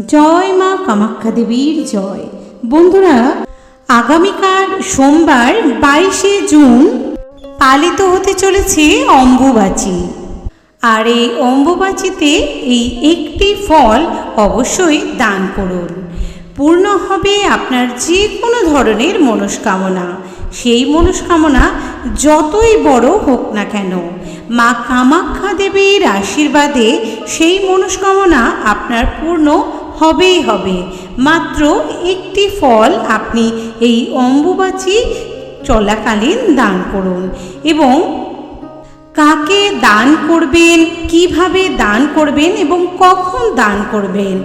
জয় মা কামাখ্যা দেবীর জয়। বন্ধুরা, আগামীকাল সোমবার 22শে জুন পালিত হতে চলেছে অম্বুবাচী। আর এই অম্বুবাচীতে এই একটি ফল অবশ্যই দান করুন। পূর্ণ হবে আপনার যে কোনো ধরনের মনস্কামনা। সেই মনস্কামনা যতই বড় হোক না কেন, মা কামাখ্যা দেবীর আশীর্বাদে সেই মনস্কামনা আপনার পূর্ণ হবেই হবে। মাত্র একটি ফল আপনি এই অম্বুবাচী চলাকালীন দান করুন। এবং কাকে দান করবেন, কিভাবে দান করবেন এবং কখন দান করবেন,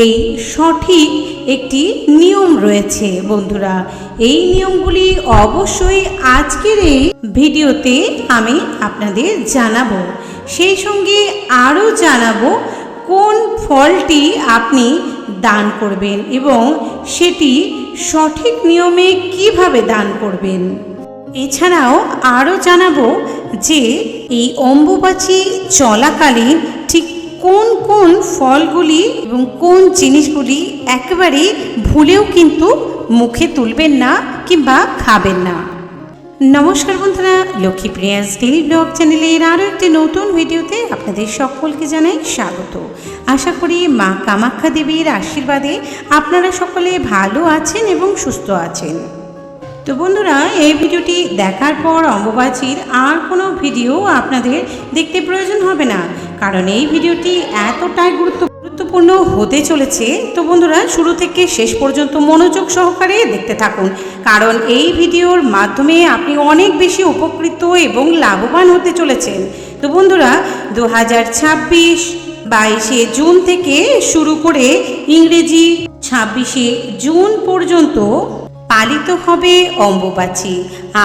এই সঠিক একটি নিয়ম রয়েছে বন্ধুরা। এই নিয়মগুলি অবশ্যই আজকের এই ভিডিওতে আমি আপনাদের জানাবো। সেই সঙ্গে আরও জানাবো কোন ফলটি আপনি দান করবেন এবং সেটি সঠিক নিয়মে কিভাবে দান করবেন। এছাড়াও আরও জানাবো যে এই অম্বুবাচী চলাকালীন ঠিক কোন কোন ফলগুলি এবং কোন জিনিসগুলি একেবারে ভুলেও কিন্তু মুখে তুলবেন না কিংবা খাবেন না। নমস্কার বন্ধুরা, লক্ষ্মীপ্রিয়াস ডেইলি ব্লগ চ্যানেলের আরও একটি নতুন ভিডিওতে আপনাদের সকলকে জানাই স্বাগত। আশা করি মা কামাখ্যা দেবীর আশীর্বাদে আপনারা সকলে ভালো আছেন এবং সুস্থ আছেন। তো বন্ধুরা, এই ভিডিওটি দেখার পর অম্বুবাচীর আর কোনো ভিডিও আপনাদের দেখতে প্রয়োজন হবে না, কারণ এই ভিডিওটি এতটাই গুরুত্বপূর্ণ হতে চলেছে। তো বন্ধুরা, শুরু থেকে শেষ পর্যন্ত মনোযোগ সহকারে দেখতে থাকুন, কারণ এই ভিডিওর মাধ্যমে আপনি অনেক বেশি উপকৃত এবং লাভবান হতে চলেছেন। তো বন্ধুরা, 2026 22শে জুন থেকে শুরু করে ইংরেজি 26শে জুন পর্যন্ত পালিত হবে অম্বুবাচী।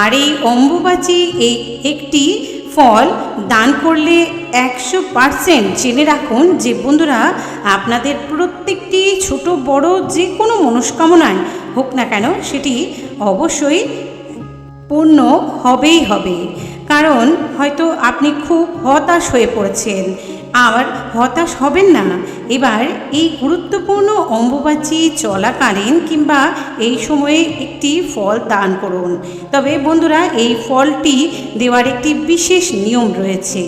আর এই অম্বুবাচী এই একটি ফল দান করলে 100% জেনে রাখুন যে বন্ধুরা, আপনাদের প্রত্যেকটি ছোট বড় যে কোনো মনস্কামনায় হোক না কেন সেটি অবশ্যই পূর্ণ হবেই হবে। কারণ হয়তো আপনি খুব হতাশ হয়ে পড়েছেন, আর হতাশ হবেন না। এবার এই গুরুত্বপূর্ণ অম্বুবাচী চলাকালীন কিংবা এই সময়ে একটি ফল দান করুন। তবে বন্ধুরা, এই ফলটি দেওয়ার একটি বিশেষ নিয়ম রয়েছে।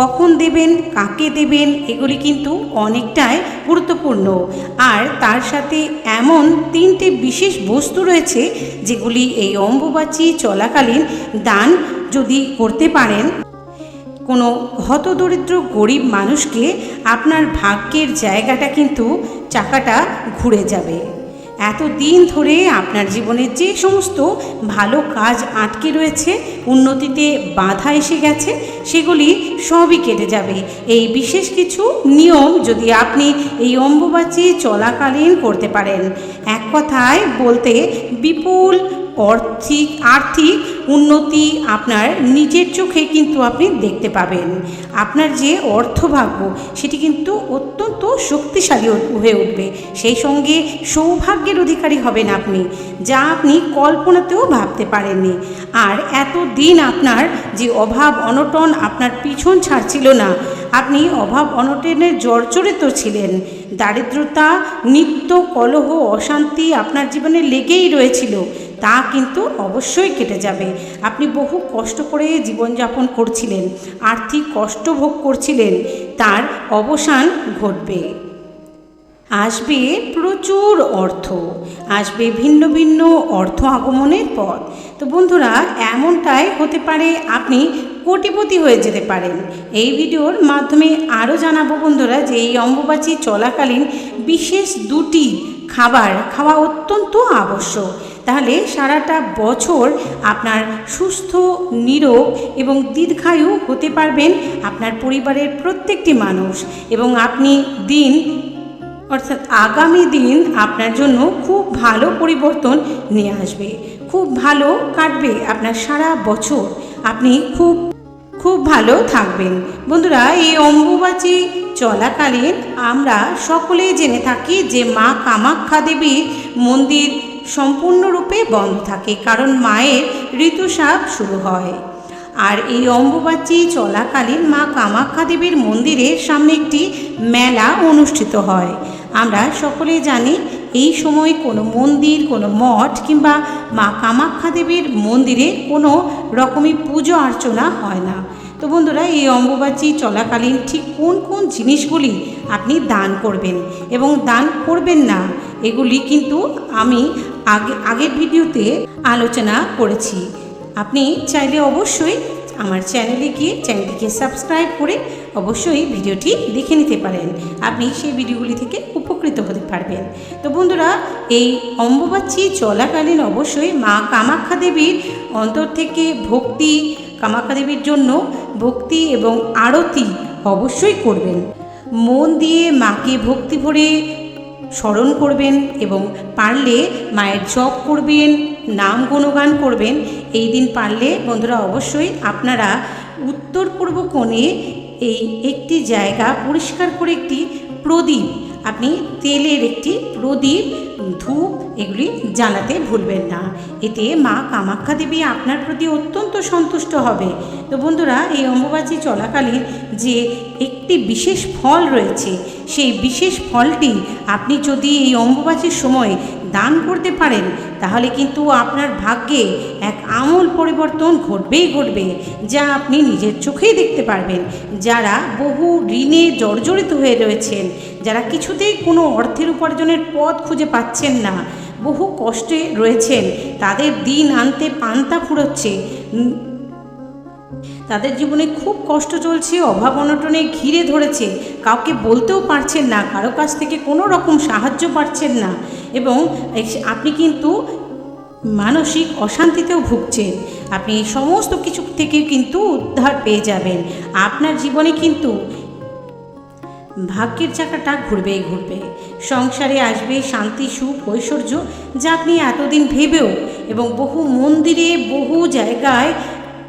কখন দেবেন, কাকে দেবেন, এগুলি কিন্তু অনেকটাই গুরুত্বপূর্ণ। আর তার সাথে এমন 3টে বিশেষ বস্তু রয়েছে যেগুলি এই অম্বুবাচী চলাকালীন দান যদি করতে পারেন, কোনো হতদরিদ্র গরিব মানুষকে আপনার ভাগ্যের জায়গাটা কিন্তু চাকাটা ঘুরে যাবে। এতদিন ধরে আপনার জীবনে যে সমস্ত ভালো কাজ আটকে রয়েছে, উন্নতিতে বাধা এসে গেছে, সেগুলি সবই কেটে যাবে। এই বিশেষ কিছু নিয়ম যদি আপনি এই অম্বুবাচী চলাকালীন করতে পারেন, এক কথায় বলতে বিপুল আর্থিক উন্নতি আপনার নিজের চোখে কিন্তু আপনি দেখতে পাবেন। আপনার যে অর্থভাগ্য সেটি কিন্তু অত্যন্ত শক্তিশালী হয়ে উঠবে। সেই সঙ্গে সৌভাগ্যের অধিকারী হবেন আপনি, যা আপনি কল্পনাতেও ভাবতে পারেননি। আর এতদিন আপনার যে অভাব অনটন আপনার পিছন ছাড়ছিল না, আপনি অভাব অনটনের জর্জরিত ছিলেন, দারিদ্রতা, নিত্য কলহ, অশান্তি আপনার জীবনে লেগেই রয়েছিল, তা কিন্তু অবশ্যই কেটে যাবে। আপনি বহু কষ্ট করে জীবনযাপন করছিলেন, আর্থিক কষ্ট ভোগ করছিলেন, তার অবসান ঘটবে। আসবে প্রচুর অর্থ, আসবে ভিন্ন ভিন্ন অর্থ আগমনের পথ। তো বন্ধুরা, এমনটাই হতে পারে আপনি কোটিপতি হয়ে যেতে পারেন। এই ভিডিওর মাধ্যমে আরও জানাবো বন্ধুরা যে এই অম্বুবাচী চলাকালীন বিশেষ 2টি খাবার খাওয়া অত্যন্ত আবশ্যক। তাহলে সারাটা বছর আপনার সুস্থ, নিরোগ এবং দীর্ঘায়ু হতে পারবেন আপনার পরিবারের প্রত্যেকটি মানুষ। এবং আপনি অর্থাৎ আগামী দিন আপনার জন্য খুব ভালো পরিবর্তন নিয়ে আসবে, খুব ভালো কাটবে আপনার সারা বছর, আপনি খুব ভালো থাকবেন। বন্ধুরা, এই অম্বুবাচী চলাকালীন আমরা সকলেই জেনে থাকি যে মা কামাখ্যা দেবীর মন্দির সম্পূর্ণরূপে বন্ধ থাকে, কারণ মায়ের ঋতুস্রাব শুরু হয়। আর এই অম্বুবাচী চলাকালীন মা কামাখ্যা দেবীর মন্দিরের সামনে একটি মেলা অনুষ্ঠিত হয়। আমরা সকলেই জানি এই সময় কোনো মন্দির, কোনো মঠ কিংবা মা কামাখ্যা দেবীর মন্দিরে কোনো রকমই পুজো অর্চনা হয় না। তো বন্ধুরা, এই অম্বুবাচী চলাকালীন ঠিক কোন কোন জিনিসগুলি আপনি দান করবেন এবং দান করবেন না, এগুলি কিন্তু আমি আগের ভিডিওতে আলোচনা করেছি। আপনি চাইলে অবশ্যই আমার চ্যানেলে গিয়ে চ্যানেলটিকে সাবস্ক্রাইব করে অবশ্যই ভিডিওটি দেখে নিতে পারেন। আপনি সেই ভিডিওগুলি থেকে উপকৃত হতে পারবেন। তো বন্ধুরা, এই অম্বুবাচী চলাকালীন অবশ্যই মা কামাখ্যা দেবীর অন্তর থেকে ভক্তি, কামাখ্যা দেবীর জন্য ভক্তি এবং আরতি অবশ্যই করবেন। মন দিয়ে মাকে ভক্তি ভরে স্মরণ করবেন এবং পারলে মায়ের জপ করবেন, নাম গুণগান করবেন। এই দিন পারলে বন্ধুরা অবশ্যই আপনারা উত্তর পূর্ব কোণে এই একটি জায়গা পরিষ্কার করে একটি প্রদীপ, আপনি তেলের একটি প্রদীপ, ধূপ এগুলি জ্বালাতে ভুলবেন না। এতে মা কামাখ্যা দেবী আপনার প্রতি অত্যন্ত সন্তুষ্ট হবে। তো বন্ধুরা, এই অম্বুবাচী চলাকালীন যে একটি বিশেষ ফল রয়েছে, সেই বিশেষ ফলটি আপনি যদি এই অম্বুবাচীর সময় দান করতে পারেন তাহলে কিন্তু আপনার ভাগ্যে এক আমূল পরিবর্তন ঘটবেই ঘটবে, যা আপনি নিজের চোখেই দেখতে পারবেন। যারা বহু ঋণে জর্জরিত হয়ে রয়েছেন, যারা কিছুতেই কোনো অর্থের উপার্জনের পথ খুঁজে পাচ্ছেন না, বহু কষ্টে রয়েছেন, তাদের দিন আনতে পান্তা ফুরোচ্ছে, তাদের জীবনে খুব কষ্ট চলছে, অভাব অনটনে ঘিরে ধরেছে, কাউকে বলতেও পারছেন না, কারো কাছ থেকে কোনো রকম সাহায্য পাচ্ছেন না এবং আপনি কিন্তু মানসিক অশান্তিতেও ভুগছেন। আপনি সমস্ত কিছু থেকে কিন্তু উদ্ধার পেয়ে যাবেন। আপনার জীবনে কিন্তু ভাগ্যের চাকাটা ঘুরবেই ঘুরবে। সংসারে আসবে শান্তি, সুখ, ঐশ্বর্য, যা আপনি এতদিন ভেবেও এবং বহু মন্দিরে, বহু জায়গায়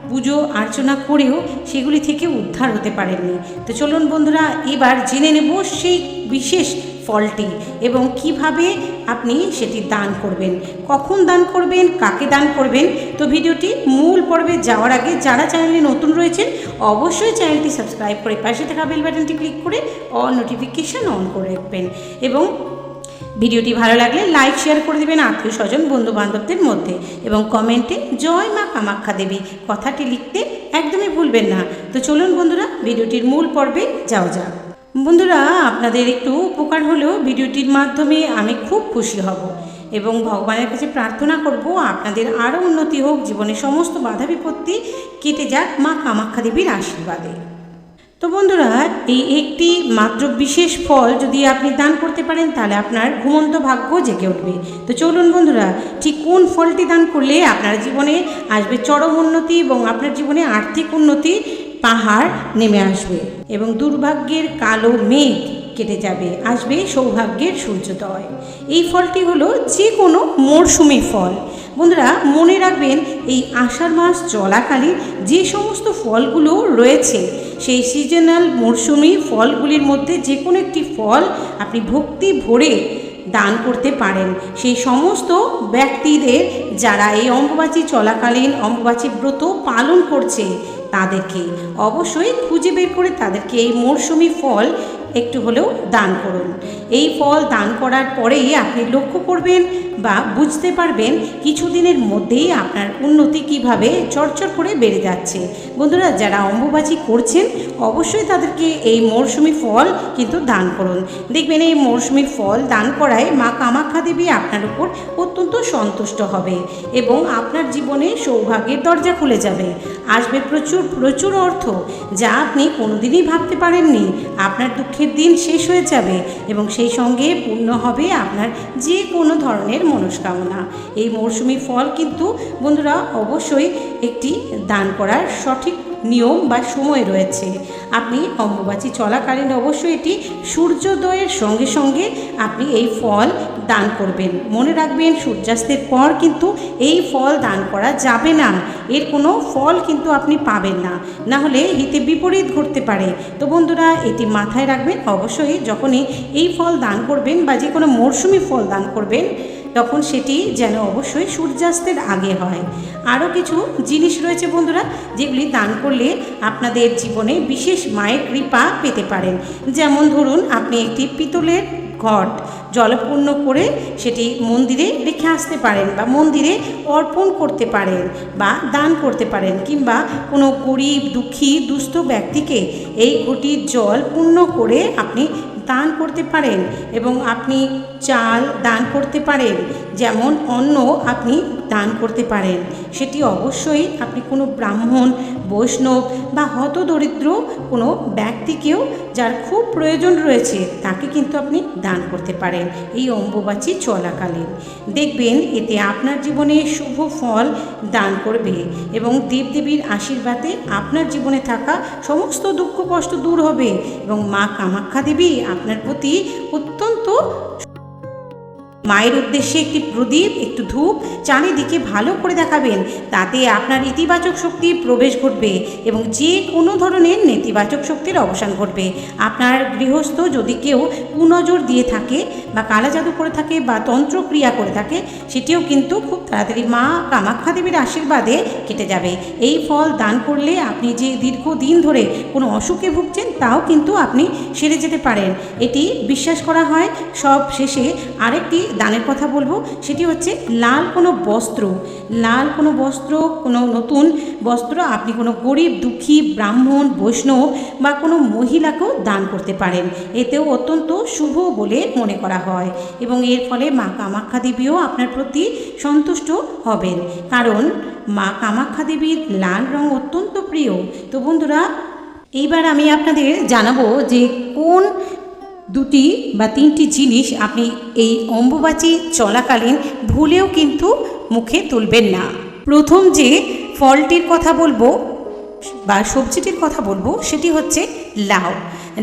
পুজো অর্চনা করেও সেগুলি থেকে উদ্ধার হতে পারেননি। তো চলুন বন্ধুরা, এবার জেনে নেব সেই বিশেষ ফলটি এবং কিভাবে আপনি সেটি দান করবেন, কখন দান করবেন, কাকে দান করবেন। তো ভিডিওটি মূল পর্বে যাওয়ার আগে যারা চ্যানেলে নতুন রয়েছেন অবশ্যই চ্যানেলটি সাবস্ক্রাইব করে পাশে থাকা বেল বাটনটি ক্লিক করে অল নোটিফিকেশান অন করে রাখবেন এবং ভিডিওটি ভালো লাগলে লাইক শেয়ার করে দেবেন আত্মীয় স্বজন বন্ধু বান্ধবদের মধ্যে এবং কমেন্টে জয় মা কামাখ্যা দেবী কথাটি লিখতে একদমই ভুলবেন না। তো চলুন বন্ধুরা, ভিডিওটির মূল পর্বে যাওয়া যাক। বন্ধুরা, আপনাদের একটু উপকার হলেও ভিডিওটির মাধ্যমে আমি খুব খুশি হব এবং ভগবানের কাছে প্রার্থনা করব আপনাদের আরও উন্নতি হোক, জীবনে সমস্ত বাধা বিপত্তি কেটে যাক মা কামাখ্যা দেবীর আশীর্বাদে। তো বন্ধুরা, এই একটি মাত্র বিশেষ ফল যদি আপনি দান করতে পারেন তাহলে আপনার ঘুমন্ত ভাগ্য জেগে উঠবে। তো চলুন বন্ধুরা, ঠিক কোন ফলটি দান করলে আপনার জীবনে আসবে চরম উন্নতি এবং আপনার জীবনে আর্থিক উন্নতি পাহাড় নেমে আসবে এবং দুর্ভাগ্যের কালো মেঘ কেটে যাবে, আসবে সৌভাগ্যের সূর্যোদয়। এই ফলটি হলো যে কোনো মরশুমি ফল। বন্ধুরা মনে রাখবেন, এই আষাঢ় মাস চলাকালীন যে সমস্ত ফলগুলো রয়েছে সেই সিজনাল মরশুমি ফলগুলির মধ্যে যে কোনো একটি ফল আপনি ভক্তি ভরে দান করতে পারেন। সেই সমস্ত ব্যক্তিদের যারা এই অম্বুবাচী চলাকালীন অম্বুবাচী ব্রত পালন করছে তাদেরকে অবশ্যই খুঁজে বের করে তাদেরকে এই মরশুমি ফল একটু হলেও দান করুন। এই ফল দান করার পরেই আপনি লক্ষ্য করবেন বা বুঝতে পারবেন কিছুদিনের মধ্যেই আপনার উন্নতি কিভাবে চরচর করে বেড়ে যাচ্ছে। বন্ধুরা, যারা অম্বুবাচী করছেন অবশ্যই তাদেরকে এই মরশুমি ফল কিন্তু দান করুন। দেখবেন এই মরশুমি ফল দান করায় মা কামাখ্যা দেবী আপনার উপর অত্যন্ত সন্তুষ্ট হবে এবং আপনার জীবনে সৌভাগ্যের দরজা খুলে যাবে। আসবে প্রচুর প্রচুর অর্থ, যা আপনি কোনোদিনই ভাবতে পারেননি। আপনার দুঃখের দিন শেষ হয়ে যাবে এবং সেই সঙ্গে পূর্ণ হবে আপনার যে কোনো ধরনের মনস্কামনা। এই মৌসুমি ফল কিন্তু বন্ধুরা অবশ্যই একটি দান করার সঠিক নিয়ম বা সময় রয়েছে। আপনি অম্বুবাচী চলাকালীন অবশ্যই এটি সূর্যোদয়ের সঙ্গে সঙ্গে আপনি এই ফল দান করবেন। মনে রাখবেন, সূর্যাস্তের পর কিন্তু এই ফল দান করা যাবে না। এর কোনো ফল কিন্তু আপনি পাবেন না, না হলে হিতে বিপরীত ঘটতে পারে। তো বন্ধুরা, এটি মাথায় রাখবেন। অবশ্যই যখনই এই ফল দান করবেন বা যে কোনো মরশুমি ফল দান করবেন তখন সেটি যেন অবশ্যই সূর্যাস্তের আগে হয়। আরও কিছু জিনিস রয়েছে বন্ধুরা, যেগুলি দান করলে আপনাদের জীবনে বিশেষ মায়ের কৃপা পেতে পারেন। যেমন ধরুন, আপনি একটি পিতলের ঘট জলপূর্ণ করে সেটি মন্দিরে রেখে আসতে পারেন বা মন্দিরে অর্পণ করতে পারেন বা দান করতে পারেন, কিংবা কোনো গরিব দুঃখী দুস্থ ব্যক্তিকে এই ঘটির জল পূর্ণ করে আপনি দান করতে পারেন। এবং আপনি চাল দান করতে পারেন, যেমন অন্ন আপনি দান করতে পারেন। সেটি অবশ্যই আপনি কোনো ব্রাহ্মণ, বৈষ্ণব বা হতদরিদ্র কোনো ব্যক্তিকেও, যার খুব প্রয়োজন রয়েছে, তাকে কিন্তু আপনি দান করতে পারেন এই অম্বুবাচী চলাকালীন। দেখবেন এতে আপনার জীবনে শুভ ফল দান করবে এবং দেবদেবীর আশীর্বাদে আপনার জীবনে থাকা সমস্ত দুঃখ কষ্ট দূর হবে এবং মা কামাখ্যা দেবী আপনার প্রতি অত্যন্ত মায়ের উদ্দেশ্যে একটি প্রদীপ, একটু ধূপ চারিদিকে ভালো করে দেখাবেন। তাতে আপনার ইতিবাচক শক্তির প্রবেশ ঘটবে এবং যে কোনো ধরনের নেতিবাচক শক্তির অবসান ঘটবে। আপনার গৃহস্থ যদি কেউ কুনজর দিয়ে থাকে বা কালা জাদু করে থাকে বা তন্ত্রক্রিয়া করে থাকে, সেটিও কিন্তু খুব তাড়াতাড়ি মা কামাখ্যা দেবীর আশীর্বাদে কেটে যাবে। এই ফল দান করলে আপনি যে দীর্ঘদিন ধরে কোনো অসুখে ভুগছেন, তাও কিন্তু আপনি সেরে যেতে পারেন। এটি বিশ্বাস করা হয়। সব শেষে আরেকটি দানের কথা বলবো, সেটি হচ্ছে লাল কোনো বস্ত্র, কোনো নতুন বস্ত্র আপনি কোনো গরিব দুঃখী ব্রাহ্মণ, বৈষ্ণব বা কোনো মহিলাকেও দান করতে পারেন। এতেও অত্যন্ত শুভ বলে মনে করা হয় এবং এর ফলে মা কামাখ্যা দেবীও আপনার প্রতি সন্তুষ্ট হবেন, কারণ মা কামাখ্যা দেবীর লাল রং অত্যন্ত প্রিয়। তো বন্ধুরা, এইবার আমি আপনাদের জানাবো যে কোন দুটি বা তিনটি জিনিস আপনি এই অম্বুবাচী চলাকালীন ভুলেও কিন্তু মুখে তুলবেন না। প্রথম যে ফলটির কথা বলবো বা সবজিটির কথা বলবো, সেটি হচ্ছে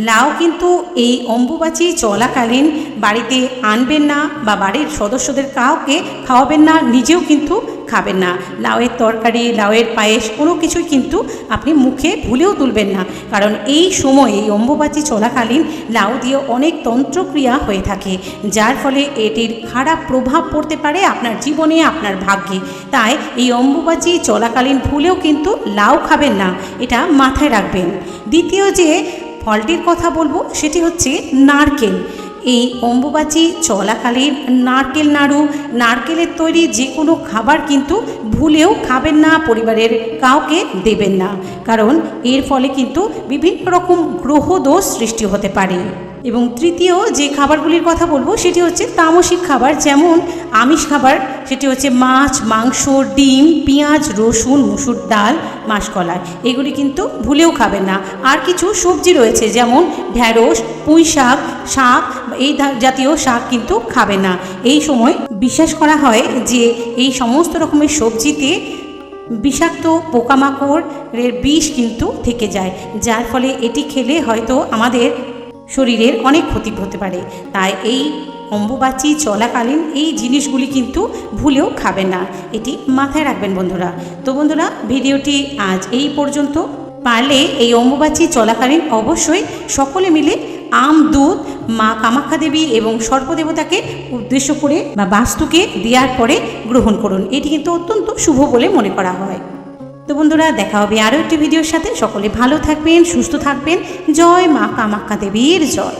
লাউ কিন্তু এই অম্বুবাচী চলাকালীন বাড়িতে আনবেন না বা বাড়ির সদস্যদের কাউকে খাওয়াবেন না, নিজেও কিন্তু খাবেন না। লাউয়ের তরকারি, লাউয়ের পায়েস কোনো কিছুই কিন্তু আপনি মুখে ভুলেও তুলবেন না, কারণ এই সময় এই অম্বুবাচী চলাকালীন লাউ দিয়ে অনেক তন্ত্রক্রিয়া হয়ে থাকে, যার ফলে এটির খারাপ প্রভাব পড়তে পারে আপনার জীবনে, আপনার ভাগ্যে। তাই এই অম্বুবাচী চলাকালীন ভুলেও কিন্তু লাউ খাবেন না, এটা মাথায় রাখবেন। দ্বিতীয় যে ফলটির কথা বলবো সেটি হচ্ছে নারকেল। এই অম্বুবাচী চলাকালীন নারকেল নাড়ু, নারকেলের তৈরি যে কোনো খাবার কিন্তু ভুলেও খাবেন না, পরিবারের কাউকে দেবেন না, কারণ এর ফলে কিন্তু বিভিন্ন রকম গ্রহদোষ সৃষ্টি হতে পারে। এবং তৃতীয় যে খাবারগুলির কথা বলবো সেটি হচ্ছে তামসিক খাবার, যেমন আমিষ খাবার, সেটি হচ্ছে মাছ, মাংস, ডিম, পেঁয়াজ, রসুন, মুসুর ডাল, মাসকলাই, এগুলি কিন্তু ভুলেও খাবেন না। আর কিছু সবজি রয়েছে যেমন ঢ্যাঁড়স, পুঁই শাক, এই জাতীয় শাক কিন্তু খাবেন না। এই সময় বিশ্বাস করা হয় যে এই সমস্ত রকমের সবজিতে বিষাক্ত পোকামাকড়ের বিষ কিন্তু থেকে যায়, যার ফলে এটি খেলে হয়তো আমাদের শরীরের অনেক ক্ষতি হতে পারে। তাই এই অম্বুবাচী চলাকালীন এই জিনিসগুলি কিন্তু ভুলেও খাবেন না, এটি মাথায় রাখবেন বন্ধুরা। তো বন্ধুরা, ভিডিওটি আজ এই পর্যন্ত। পারলে এই অম্বুবাচী চলাকালীন অবশ্যই সকলে মিলে আম, দুধ মা কামাখ্যা দেবী এবং সর্পদেবতাকে উদ্দেশ্য করে বা বাস্তুকে দেওয়ার পরে গ্রহণ করুন, এটি কিন্তু অত্যন্ত শুভ বলে মনে করা হয়। তো বন্ধুরা, দেখা হবে আরও একটি ভিডিওর সাথে। সকলে ভালো থাকবেন, সুস্থ থাকবেন। জয় মা কামাখ্যা দেবীর জয়।